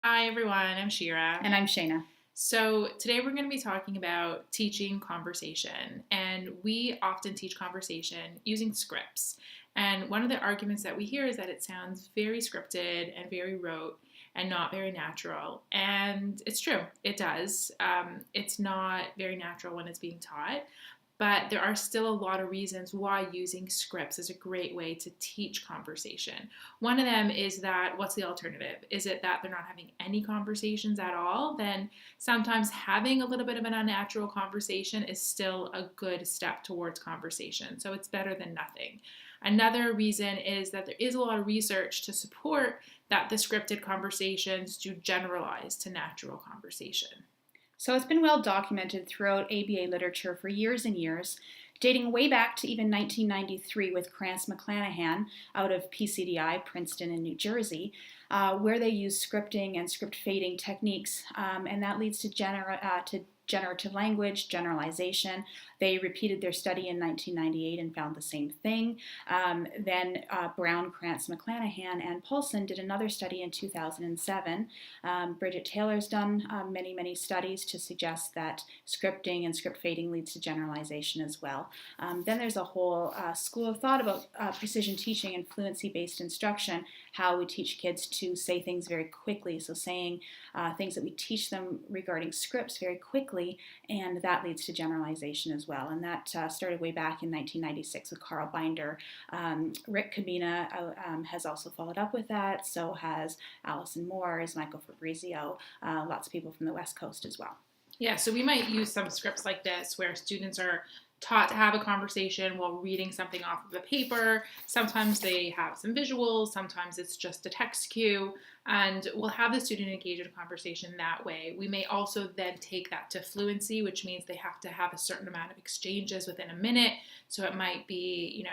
Hi everyone, I'm Shira. And I'm Shayna. So today we're going to be talking about teaching conversation, and we often teach conversation using scripts. And one of the arguments that we hear is that it sounds very scripted and very rote and not very natural. And it's true, it does. It's not very natural when it's being taught. But there are still a lot of reasons why using scripts is a great way to teach conversation. One of them is that what's the alternative? Is it that they're not having any conversations at all? Then sometimes having a little bit of an unnatural conversation is still a good step towards conversation. So it's better than nothing. Another reason is that there is a lot of research to support that the scripted conversations do generalize to natural conversation. So it's been well documented throughout ABA literature for years and years, dating way back to even 1993 with Krantz McClanahan out of PCDI, Princeton in New Jersey, where they use scripting and script fading techniques, and that leads to generative language, generalization. They repeated their study in 1998 and found the same thing. Then Brown, Krantz, McClanahan, and Paulson did another study in 2007. Bridget Taylor's done many studies to suggest that scripting and script fading leads to generalization as well. Then there's a whole school of thought about precision teaching and fluency-based instruction, how we teach kids to say things very quickly. So saying things that we teach them regarding scripts very quickly, and that leads to generalization as well. And that started way back in 1996 with Carl Binder. Rick Cabina has also followed up with that. So has Allison Moores, Michael Fabrizio, lots of people from the West Coast as well. Yeah, so we might use some scripts like this where students are taught to have a conversation while reading something off of a paper. Sometimes they have some visuals, sometimes it's just a text cue, and we'll have the student engage in a conversation that way. We may also then take that to fluency, which means they have to have a certain amount of exchanges within a minute. So it might be,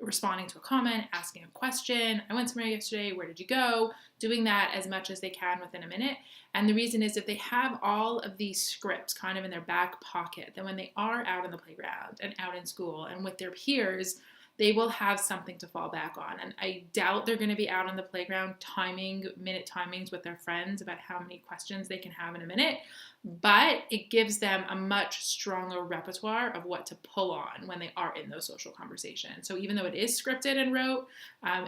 responding to a comment, asking a question. I went somewhere yesterday, where did you go? Doing that as much as they can within a minute. And the reason is if they have all of these scripts kind of in their back pocket, then when they are out in the playground and out in school and with their peers, they will have something to fall back on. And I doubt they're going to be out on the playground minute timings with their friends about how many questions they can have in a minute. But it gives them a much stronger repertoire of what to pull on when they are in those social conversations. So even though it is scripted and rote,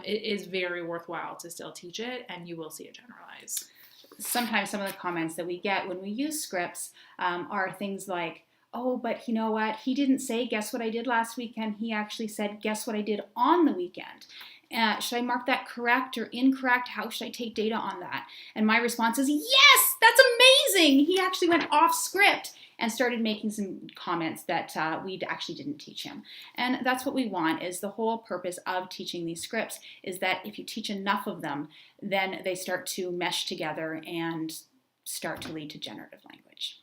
it is very worthwhile to still teach it, and you will see it generalize. Sometimes some of the comments that we get when we use scripts are things like, oh, but you know what? He didn't say, guess what I did last weekend? He actually said, guess what I did on the weekend? Should I mark that correct or incorrect? How should I take data on that? And my response is, yes, that's amazing. He actually went off script and started making some comments that we actually didn't teach him. And that's what we want. Is the whole purpose of teaching these scripts is that if you teach enough of them, then they start to mesh together and start to lead to generative language.